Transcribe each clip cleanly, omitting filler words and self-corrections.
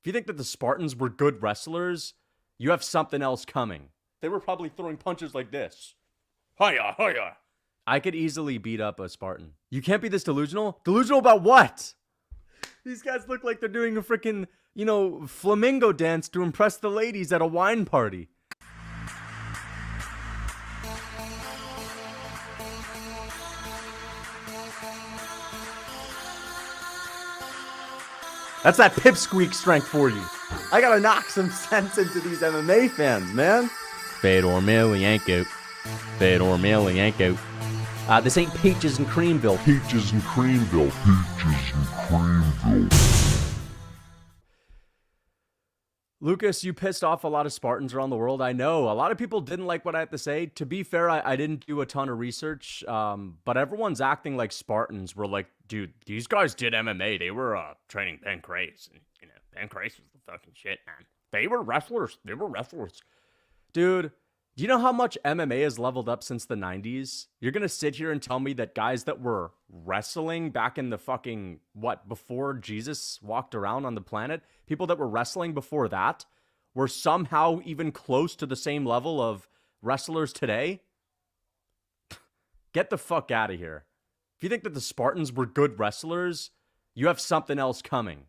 If you think that the Spartans were good wrestlers, you have something else coming. They were probably throwing punches like this. Hiya, hiya. I could easily beat up a Spartan. You can't be this delusional? Delusional about what? These guys look like they're doing a freaking, flamingo dance to impress the ladies at a wine party. That's that pipsqueak strength for you. I gotta knock some sense into these MMA fans, man. Fedor Emelianenko. Fedor Emelianenko. This ain't Peaches and Creamville. Peaches and Creamville. Peaches and Creamville. Lucas, you pissed off a lot of Spartans around the world. I know. A lot of people didn't like what I had to say. To be fair, I didn't do a ton of research, but everyone's acting like Spartans were like, dude, these guys did MMA. They were training Ben Crace. And, Ben Crace was the fucking shit, man. They were wrestlers. They were wrestlers. Dude, do you know how much MMA has leveled up since the 90s? You're going to sit here and tell me that guys that were wrestling back in the fucking, before Jesus walked around on the planet, people that were wrestling before that were somehow even close to the same level of wrestlers today? Get the fuck out of here. If you think that the Spartans were good wrestlers, you have something else coming.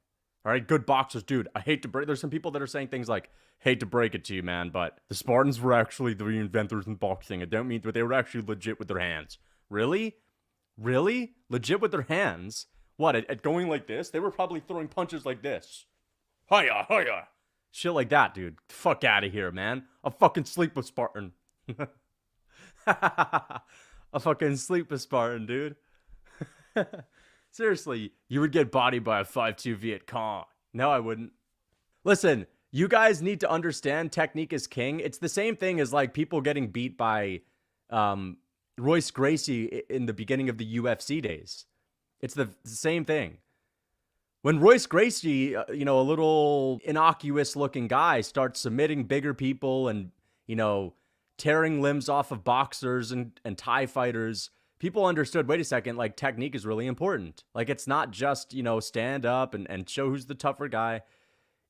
All right, good boxers. Dude, I hate to break... There's some people that are saying things like, hate to break it to you, man, but the Spartans were actually the inventors in boxing. I don't mean that they were actually legit with their hands. Really? Really? Legit with their hands? What, at going like this? They were probably throwing punches like this. Hiya, hiya. Shit like that, dude. Fuck out of here, man. I'll fucking sleep with Spartan. I'll fucking sleep with Spartan, dude. Seriously, you would get bodied by a 5'2" Viet Cong. No, I wouldn't. Listen, you guys need to understand technique is king. It's the same thing as like people getting beat by Royce Gracie in the beginning of the UFC days. It's the same thing. When Royce Gracie, a little innocuous looking guy, starts submitting bigger people and, tearing limbs off of boxers and Thai fighters, people understood, wait a second, like technique is really important. Like it's not just, stand up and show who's the tougher guy.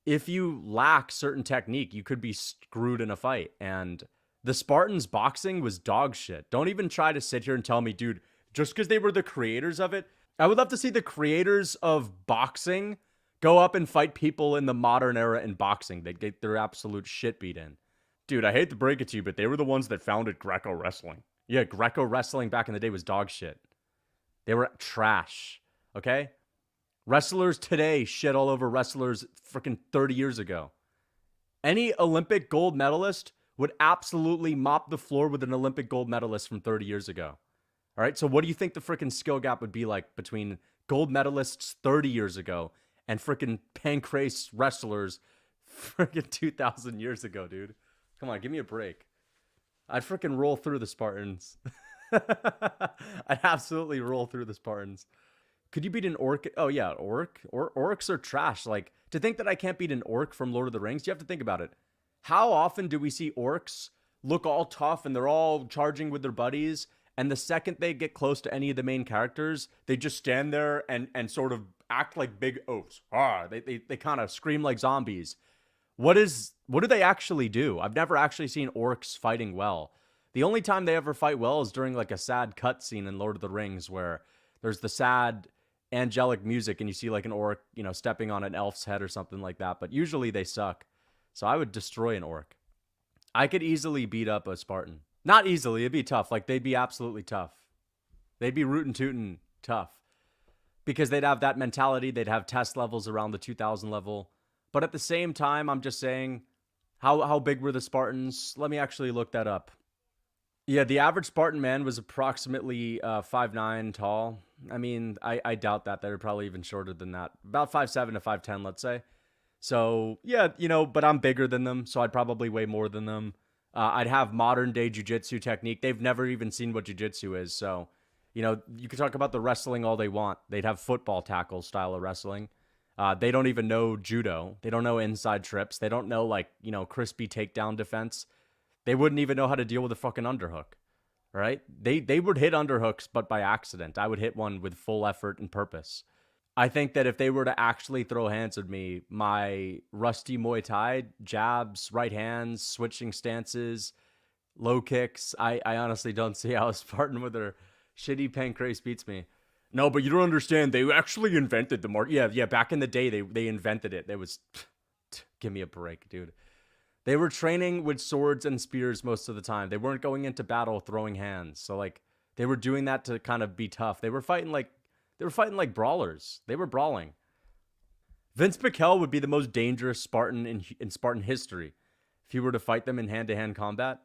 If you lack certain technique, you could be screwed in a fight. And the Spartans boxing was dog shit. Don't even try to sit here and tell me, dude, just because they were the creators of it. I would love to see the creators of boxing go up and fight people in the modern era in boxing. They get their absolute shit beat in. Dude, I hate to break it to you, but they were the ones that founded Greco wrestling. Yeah, Greco wrestling back in the day was dog shit. They were trash, okay? Wrestlers today shit all over wrestlers freaking 30 years ago. Any Olympic gold medalist would absolutely mop the floor with an Olympic gold medalist from 30 years ago. All right, so what do you think the freaking skill gap would be like between gold medalists 30 years ago and freaking pancrase wrestlers freaking 2,000 years ago, dude? Come on, give me a break. I'd freaking roll through the Spartans. I'd absolutely roll through the Spartans. Could you beat an orc? Oh, yeah, orc. Orcs are trash. Like, to think that I can't beat an orc from Lord of the Rings, you have to think about it. How often do we see orcs look all tough and they're all charging with their buddies, and the second they get close to any of the main characters, they just stand there and sort of act like big oafs. They kind of scream like zombies. What do they actually do? I've never actually seen orcs fighting well. The only time they ever fight well is during like a sad cutscene in Lord of the Rings where there's the sad angelic music and you see like an orc, stepping on an elf's head or something like that. But usually they suck. So I would destroy an orc. I could easily beat up a Spartan. Not easily, it'd be tough. Like they'd be absolutely tough. They'd be rootin' tootin' tough. Because they'd have that mentality. They'd have test levels around the 2000 level. But at the same time, I'm just saying, how big were the Spartans? Let me actually look that up. Yeah, the average Spartan man was approximately 5'9" tall. I mean, I doubt that. They're probably even shorter than that. About 5'7" to 5'10", let's say. So, yeah, but I'm bigger than them, so I'd probably weigh more than them. I'd have modern-day jiu-jitsu technique. They've never even seen what jiu-jitsu is, so, you can talk about the wrestling all they want. They'd have football tackle style of wrestling. They don't even know judo. They don't know inside trips. They don't know, crispy takedown defense. They wouldn't even know how to deal with a fucking underhook, right? They would hit underhooks, but by accident. I would hit one with full effort and purpose. I think that if they were to actually throw hands at me, my rusty Muay Thai, jabs, right hands, switching stances, low kicks, I honestly don't see how a Spartan with their shitty pancrase beats me. No, but you don't understand. They actually invented the mark. Yeah. Back in the day, they invented it. It was, give me a break, dude. They were training with swords and spears most of the time. They weren't going into battle throwing hands. So like they were doing that to kind of be tough. They were fighting like brawlers. They were brawling. Vince McKell would be the most dangerous Spartan in Spartan history if you were to fight them in hand-to-hand combat.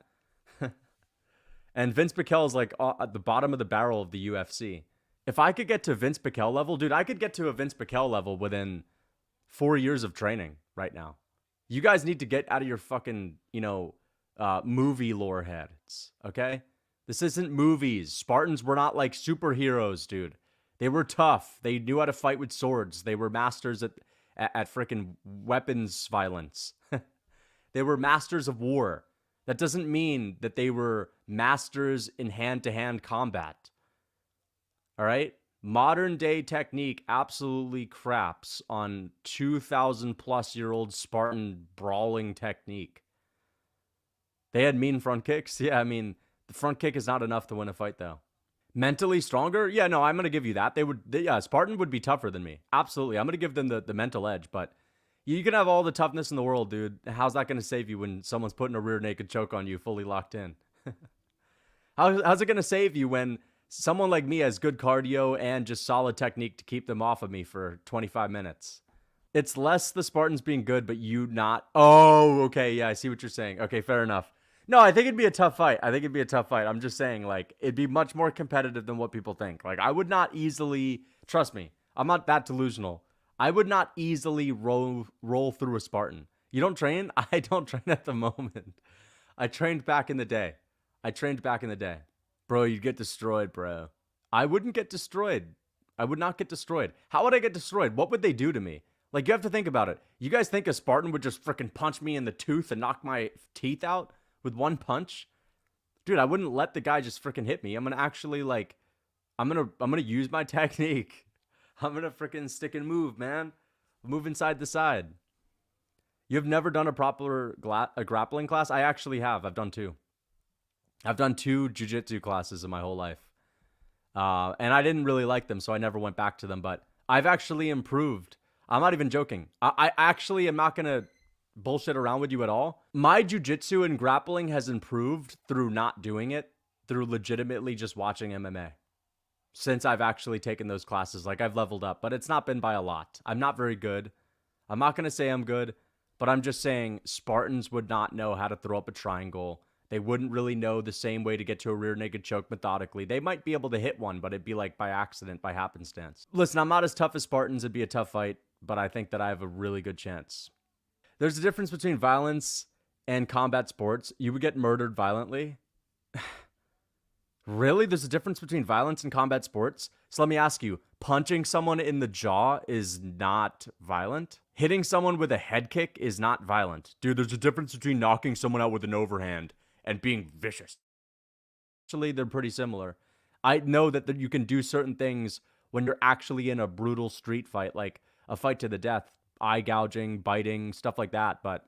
And Vince McKell is like at the bottom of the barrel of the UFC. If I could get to Vince McKell level, dude, I could get to a Vince McKell level within 4 years of training right now. You guys need to get out of your fucking, movie lore heads, okay? This isn't movies. Spartans were not like superheroes, dude. They were tough. They knew how to fight with swords. They were masters at freaking weapons violence. They were masters of war. That doesn't mean that they were masters in hand-to-hand combat. All right? Modern day technique absolutely craps on 2,000 plus year old Spartan brawling technique. They had mean front kicks. Yeah, I mean, the front kick is not enough to win a fight, though. Mentally stronger? Yeah, no, I'm going to give you that. Spartan would be tougher than me. Absolutely. I'm going to give them the mental edge, but you can have all the toughness in the world, dude. How's that going to save you when someone's putting a rear naked choke on you fully locked in? How's it going to save you when someone like me has good cardio and just solid technique to keep them off of me for 25 minutes? It's less the Spartans being good, but you not. Oh, okay. Yeah, I see what you're saying. Okay, fair enough. No, I think it'd be a tough fight. I'm just saying, like, it'd be much more competitive than what people think. Like, I would not easily, trust me, I'm not that delusional. I would not easily roll through a Spartan. You don't train? I don't train at the moment. I trained back in the day. Bro, you'd get destroyed, bro. I wouldn't get destroyed. I would not get destroyed. How would I get destroyed? What would they do to me? Like, you have to think about it. You guys think a Spartan would just freaking punch me in the tooth and knock my teeth out with one punch? Dude, I wouldn't let the guy just freaking hit me. I'm gonna actually, like, I'm gonna use my technique. I'm gonna freaking stick and move, man. Move inside the side. You've never done a proper grappling class? I actually have. I've done two. I've done 2 jiu-jitsu classes in my whole life. And I didn't really like them, so I never went back to them. But I've actually improved. I'm not even joking. I actually am not going to bullshit around with you at all. My jiu-jitsu and grappling has improved through not doing it, through legitimately just watching MMA. Since I've actually taken those classes, like, I've leveled up. But it's not been by a lot. I'm not very good. I'm not going to say I'm good, but I'm just saying Spartans would not know how to throw up a triangle. They wouldn't really know the same way to get to a rear naked choke methodically. They might be able to hit one, but it'd be like by accident, by happenstance. Listen, I'm not as tough as Spartans. It'd be a tough fight, but I think that I have a really good chance. There's a difference between violence and combat sports. You would get murdered violently. Really? There's a difference between violence and combat sports? So let me ask you, punching someone in the jaw is not violent? Hitting someone with a head kick is not violent. Dude, there's a difference between knocking someone out with an overhand and being vicious. Actually, they're pretty similar. I know that you can do certain things when you're actually in a brutal street fight, like a fight to the death, eye gouging, biting, stuff like that. But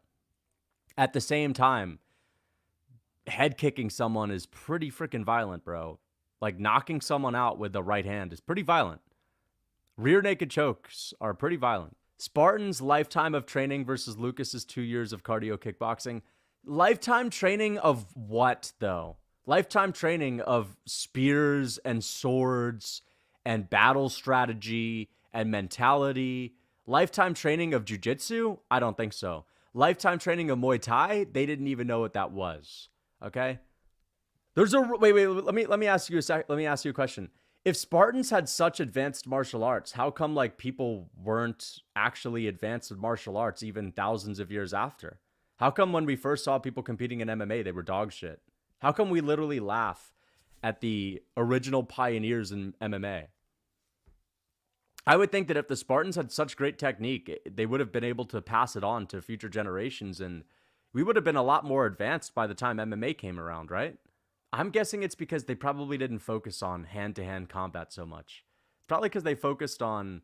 at the same time, head kicking someone is pretty freaking violent, bro. Like, knocking someone out with the right hand is pretty violent. Rear naked chokes are pretty violent. Spartan's lifetime of training versus Lucas's 2 years of cardio kickboxing. Lifetime training of what, though? Lifetime training of spears and swords and battle strategy and mentality. Lifetime training of jiu-jitsu? I don't think so. Lifetime training of Muay Thai? They didn't even know what that was. Okay? Wait, let me ask you a question. If Spartans had such advanced martial arts, how come, like, people weren't actually advanced in martial arts even thousands of years after? How come when we first saw people competing in MMA, they were dog shit? How come we literally laugh at the original pioneers in MMA? I would think that if the Spartans had such great technique, they would have been able to pass it on to future generations, and we would have been a lot more advanced by the time MMA came around, right? I'm guessing it's because they probably didn't focus on hand-to-hand combat so much. It's probably because they focused on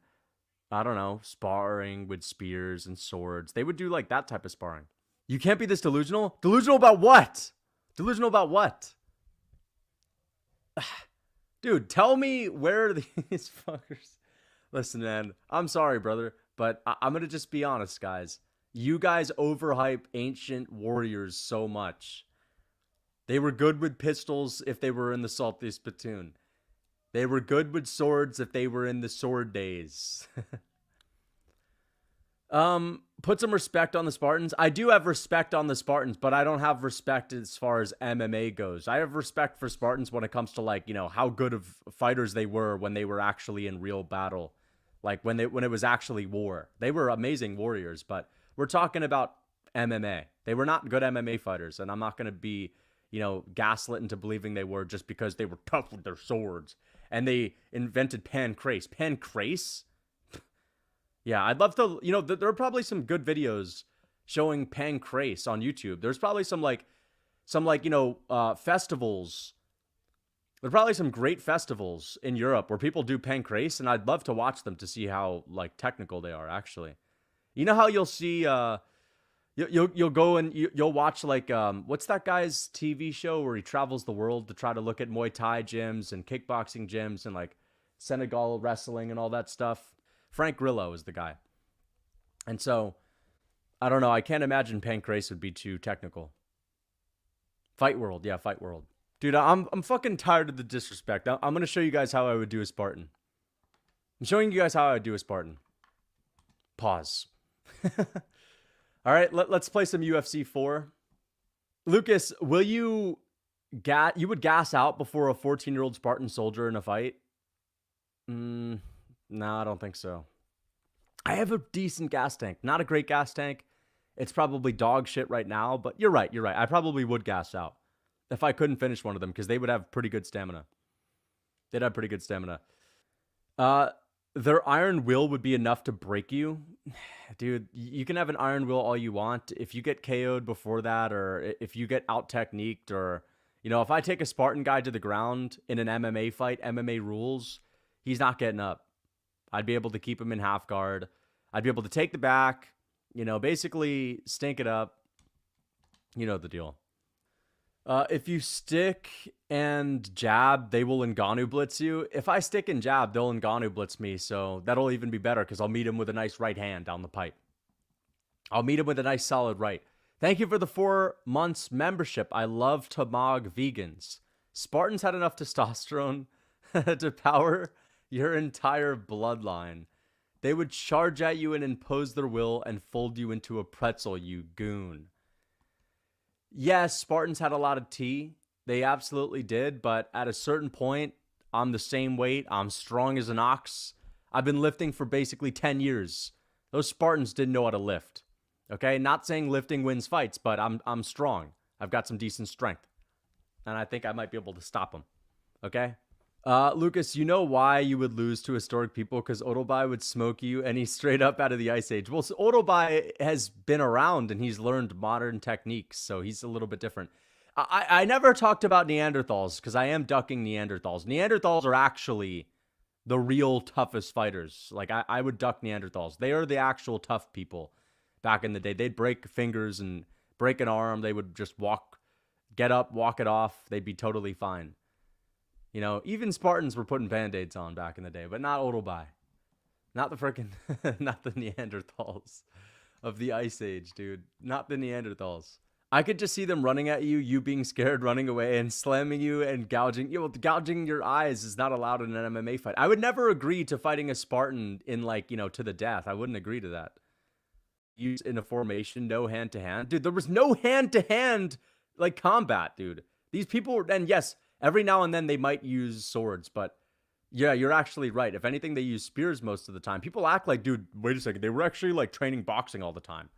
I don't know, sparring with spears and swords. They would do like that type of sparring. You can't be this delusional? Delusional about what? Delusional about what? Dude, tell me where these fuckers... Listen, man, I'm sorry, brother, but I'm going to just be honest, guys. You guys overhype ancient warriors so much. They were good with pistols if they were in the Salty Spittoon. They were good with swords if they were in the sword days. Put some respect on the Spartans. I do have respect on the Spartans, but I don't have respect as far as MMA goes. I have respect for Spartans when it comes to, like, you know, how good of fighters they were when they were actually in real battle. Like when it was actually war. They were amazing warriors, but we're talking about MMA. They were not good MMA fighters, and I'm not going to be, you know, gaslit into believing they were just because they were tough with their swords. And they invented pancrase. Pancrase? Yeah, I'd love to, you know, there are probably some good videos showing pancrase on YouTube. There's probably some, you know, festivals. There are probably some great festivals in Europe where people do pancrase, and I'd love to watch them to see how, like, technical they are, actually. You know how you'll see, you'll go and you'll watch, like, what's that guy's TV show where he travels the world to try to look at Muay Thai gyms and kickboxing gyms and, like, Senegal wrestling and all that stuff? Frank Grillo is the guy. And so, I don't know, I can't imagine pancrase would be too technical. Fight World, yeah, Fight World. Dude, I'm fucking tired of the disrespect. I'm going to show you guys how I would do a Spartan. I'm showing you guys how I would do a Spartan. Pause. All right, let's play some UFC 4. Lucas, will you would gas out before a 14-year-old Spartan soldier in a fight? No, I don't think so. I have a decent gas tank. Not a great gas tank. It's probably dog shit right now, but you're right. I probably would gas out if I couldn't finish one of them, because they would have pretty good stamina. They'd have pretty good stamina. Their iron will would be enough to break you. Dude, you can have an iron will all you want. If you get KO'd before that, or if you get out-techniqued, or, you know, if I take a Spartan guy to the ground in an MMA fight, MMA rules, he's not getting up. I'd be able to keep him in half guard. I'd be able to take the back, you know, basically stink it up. You know the deal. If you stick and jab, they will Ngannou blitz you. If I stick and jab, they'll Ngannou blitz me, so that'll even be better because I'll meet him with a nice right hand down the pipe. I'll meet him with a nice solid right. Thank you for the 4 months membership. I love to mog vegans. Spartans had enough testosterone to power your entire bloodline. They would charge at you and impose their will and fold you into a pretzel, you goon. Yes, Spartans had a lot of tea. They absolutely did, but at a certain point, I'm the same weight. I'm strong as an ox. I've been lifting for basically 10 years. Those Spartans didn't know how to lift. Okay? Not saying lifting wins fights, but I'm strong. I've got some decent strength. And I think I might be able to stop them. Okay? Lucas, you know why you would lose to historic people? Because Otobai would smoke you, and he's straight up out of the Ice Age. Well, so Otobai has been around, and he's learned modern techniques, so he's a little bit different. I never talked about Neanderthals, because I am ducking Neanderthals. Neanderthals are actually the real toughest fighters. Like, I would duck Neanderthals. They are the actual tough people back in the day. They'd break fingers and break an arm. They would just get up, walk it off. They'd be totally fine. You know, even Spartans were putting Band-Aids on back in the day, but not Otobai. Not the freaking, not the Neanderthals of the Ice Age, dude. Not the Neanderthals. I could just see them running at you, you being scared, running away, and slamming you and gouging. You know, gouging your eyes is not allowed in an MMA fight. I would never agree to fighting a Spartan in, like, you know, to the death. I wouldn't agree to that. Use in a formation, no hand-to-hand. Dude, there was no hand-to-hand, like, combat, dude. These people, and yes, every now and then they might use swords, but yeah, you're actually right. If anything, they use spears most of the time. People act like, dude, wait a second, they were actually, like, training boxing all the time.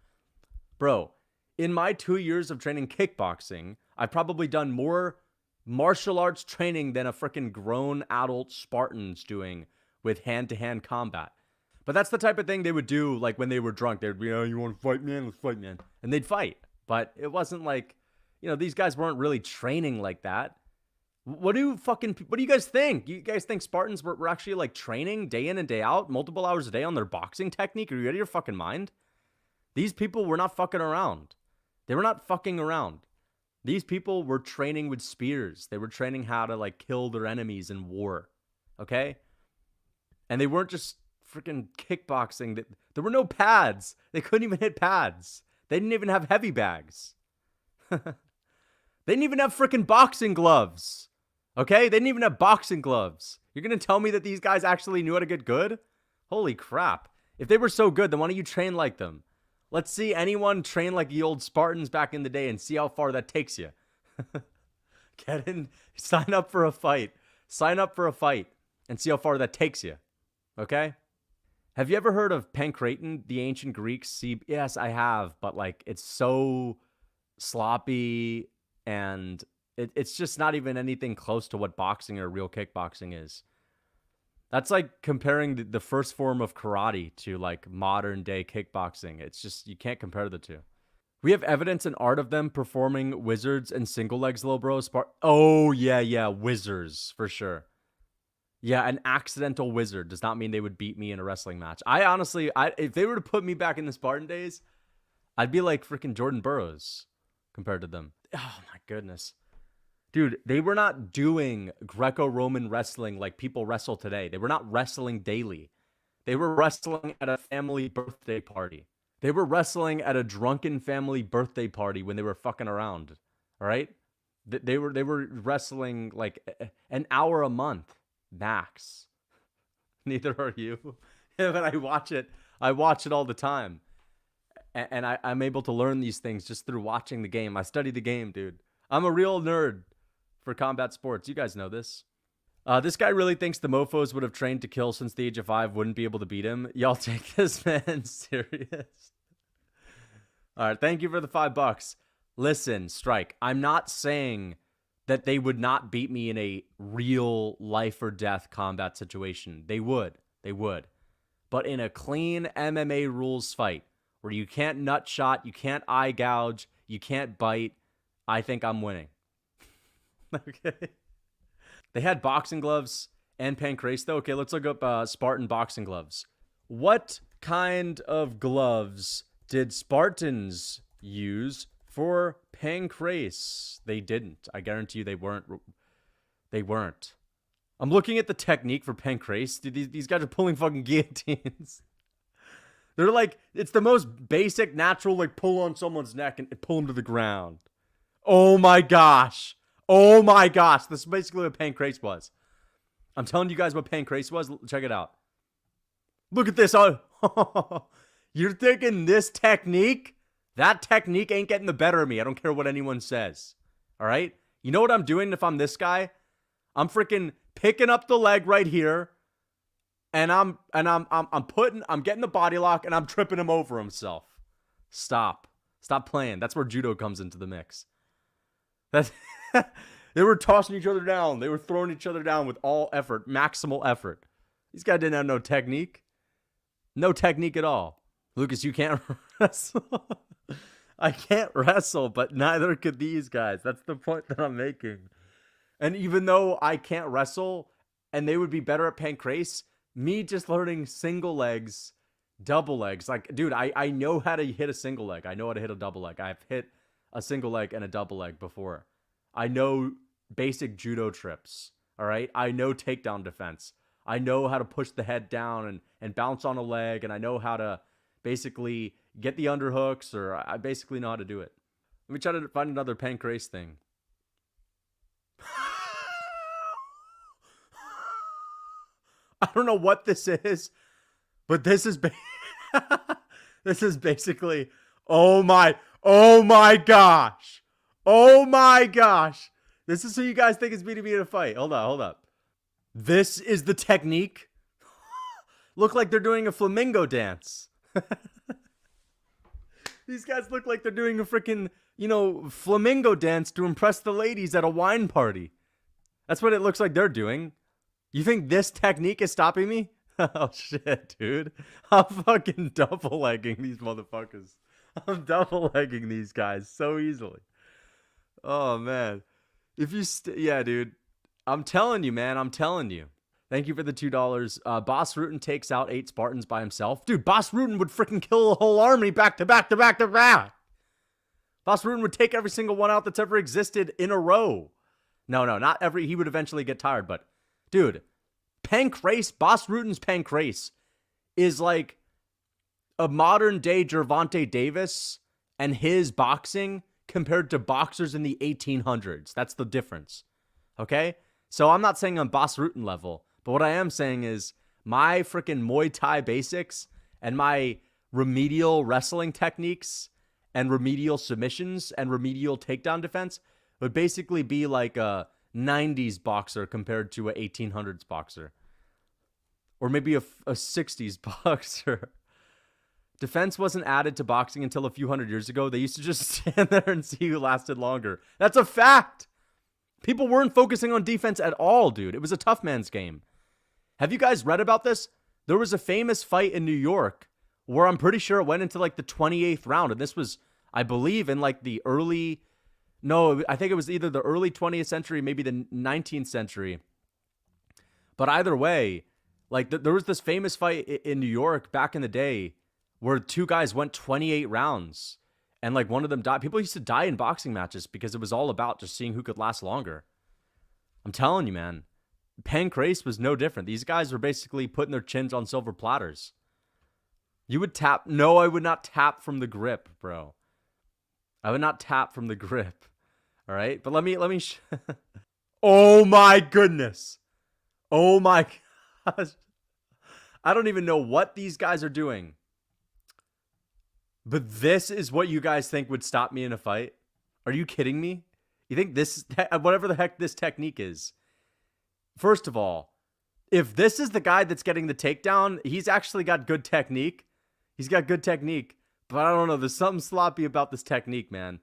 Bro, in my 2 years of training kickboxing, I've probably done more martial arts training than a freaking grown adult Spartan's doing with hand-to-hand combat. But that's the type of thing they would do, like, when they were drunk. They'd be, oh, you want to fight, man? Let's fight, man. And they'd fight. But it wasn't like, you know, these guys weren't really training like that. What do you guys think? You guys think Spartans were actually like training day in and day out, multiple hours a day on their boxing technique? Are you out of your fucking mind? These people were not fucking around. They were not fucking around. These people were training with spears. They were training how to like kill their enemies in war. Okay? And they weren't just freaking kickboxing. There were no pads. They couldn't even hit pads. They didn't even have heavy bags. They didn't even have freaking boxing gloves. Okay? They didn't even have boxing gloves. You're going to tell me that these guys actually knew how to get good? Holy crap. If they were so good, then why don't you train like them? Let's see anyone train like the old Spartans back in the day and see how far that takes you. Get in, sign up for a fight. Sign up for a fight and see how far that takes you. Okay? Have you ever heard of Pancratin, the ancient Greeks? See, yes, I have, but like it's so sloppy and it's just not even anything close to what boxing or real kickboxing is. That's like comparing the first form of karate to like modern day kickboxing. It's just, you can't compare the two. We have evidence and art of them performing wizards and single legs, little bro. Oh, yeah, wizards for sure. Yeah, an accidental wizard does not mean they would beat me in a wrestling match. I honestly, if they were to put me back in the Spartan days, I'd be like freaking Jordan Burroughs compared to them. Oh my goodness. Dude, they were not doing Greco-Roman wrestling like people wrestle today. They were not wrestling daily. They were wrestling at a family birthday party. They were wrestling at a drunken family birthday party when they were fucking around. All right? They were wrestling like an hour a month max. Neither are you. Yeah, but I watch it. I watch it all the time. And I'm able to learn these things just through watching the game. I study the game, dude. I'm a real nerd for combat sports. You guys know this. This guy really thinks the mofos would have trained to kill since the age of 5 wouldn't be able to beat him. Y'all take this man serious. All right, thank you for the $5. Listen, Strike, I'm not saying that they would not beat me in a real life or death combat situation. They would. But in a clean MMA rules fight where you can't nut shot, you can't eye gouge, you can't bite, I think I'm winning. Okay. They had boxing gloves and pancrase though. Okay, let's look up Spartan boxing gloves. What kind of gloves did Spartans use for pancrase? They didn't. I guarantee you they weren't. They weren't. I'm looking at the technique for pancrase. Dude, these guys are pulling fucking guillotines. They're like, it's the most basic, natural, like pull on someone's neck and pull them to the ground. Oh my gosh. Oh my gosh. This is basically what pancrase was. I'm telling you guys what pancrase was. Check it out. Look at this. Oh, you're thinking this technique? That technique ain't getting the better of me. I don't care what anyone says. All right? You know what I'm doing if I'm this guy? I'm freaking picking up the leg right here. And I'm getting the body lock and I'm tripping him over himself. Stop playing. That's where judo comes into the mix. They were tossing each other down. They were throwing each other down with all effort, maximal effort. These guys didn't have no technique. No technique at all. Lucas, you can't wrestle. I can't wrestle, but neither could these guys. That's the point that I'm making. And even though I can't wrestle and they would be better at pancrase, me just learning single legs, double legs. Like, dude, I know how to hit a single leg. I know how to hit a double leg. I've hit a single leg and a double leg before. I know basic judo trips. All right. I know takedown defense. I know how to push the head down and bounce on a leg. And I know how to basically get the underhooks, or I basically know how to do it. Let me try to find another pancrase thing. I don't know what this is, but this is this is basically, oh my gosh. Oh my gosh. This is who you guys think is beating me in a fight. Hold up. This is the technique. Look like they're doing a flamingo dance. These guys look like they're doing a freaking, flamingo dance to impress the ladies at a wine party. That's what it looks like they're doing. You think this technique is stopping me? Oh shit, dude. I'm fucking double legging these motherfuckers. I'm double legging these guys so easily. Oh man. If you yeah, dude. I'm telling you, man. I'm telling you. Thank you for the $2. Boss Rutan takes out 8 Spartans by himself. Dude, Boss Rutan would freaking kill a whole army back to back to back to back. Boss Rutan would take every single one out that's ever existed in a row. No, not every. He would eventually get tired, but dude, Pancrase, Boss Rutan's Pancrase is like a modern day Gervonta Davis and his boxing compared to boxers in the 1800s. That's the difference. Okay? So I'm not saying on Boss Rutan level, but what I am saying is my freaking Muay Thai basics and my remedial wrestling techniques and remedial submissions and remedial takedown defense would basically be like a 90s boxer compared to a 1800s boxer. Or maybe a 60s boxer. Defense wasn't added to boxing until a few hundred years ago. They used to just stand there and see who lasted longer. That's a fact. People weren't focusing on defense at all, dude. It was a tough man's game. Have you guys read about this? There was a famous fight in New York where I'm pretty sure it went into like the 28th round. And this was, I believe, in like the early... No, I think it was either the early 20th century, maybe the 19th century. But either way, like there was this famous fight in New York back in the day where 2 guys went 28 rounds and like one of them died. People used to die in boxing matches because it was all about just seeing who could last longer. I'm telling you, man, Pancrase was no different. These guys were basically putting their chins on silver platters. You would tap. No, I would not tap from the grip, bro. I would not tap from the grip. All right. But let me, oh my goodness. Oh my gosh. I don't even know what these guys are doing. But this is what you guys think would stop me in a fight? Are you kidding me? You think this, whatever the heck this technique is? First of all, if this is the guy that's getting the takedown, he's actually got good technique. He's got good technique. But I don't know. There's something sloppy about this technique, man.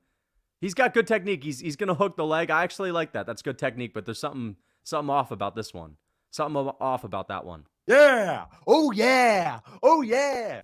He's got good technique. He's going to hook the leg. I actually like that. That's good technique. But there's something off about this one. Something off about that one. Yeah. Oh, yeah. Oh, yeah.